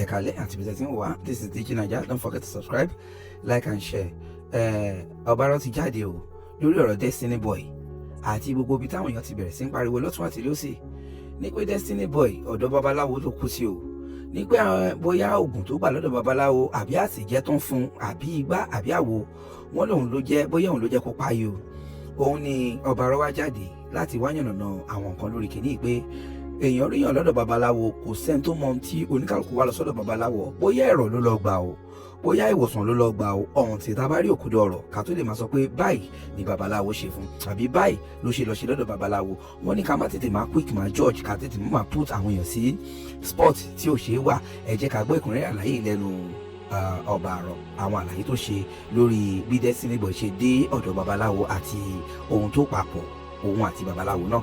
Ekale and Tibetan. This is DJ Naija. Don't forget to subscribe, like and share. OBA ARO ti jáde o lórí ọ̀rọ̀ Destiny Boy àti gbogbo ibi táwọn èèyàn ti bẹ̀rẹ̀ sí ń pariwo lọ́tún àti lósì ní pé Destiny Boy ọ̀dọ̀ babaláwo ló kú sí o, ní pé bóyá oògùn tó gbà lọ́dọ̀ babaláwo àbí àtìjẹ́ tó ń fún àbí igbá àbí àwo wọn lòun ló jẹ́, bóyá òun ló jẹ́ kó páyé o. Òun ni OBA ARO wá jáde láti wá yànnàná àwọn nǹkan lórí kìíní pé èèyàn ríyàn lọ́dọ̀ babaláwo kò sẹ́ni tó mọ tí oníkálukú wá lọ sọ́dọ̀ babaláwo, bóyá ẹ̀rọ ló lọ gbà o, bóyá ìwòsàn ló lọ gbà o, ọ̀hún tí tá bá rí òkúdọ̀ ọ̀rọ̀ ká tó lè máa sọ pé báyìí ni babaláwo ṣe fún àbí báyìí ló ṣe lọ ṣe lọ́dọ̀ babaláwo. Wọ́n ní ká má tètè máa quick máa judge, ká tètè máa put àwọn èèyàn sí spot tí ò ṣeé wà. Ẹ jẹ́ ká gbọ́ ìkúnrẹ́rẹ́ àlàyé lẹ́nu OBA ARO, àwọn àlàyé tó ṣe lórí bí Destiny Boy ṣe dé ọ̀dọ̀ babaláwo àti ohun tó papọ̀ òun àti babaláwo náà.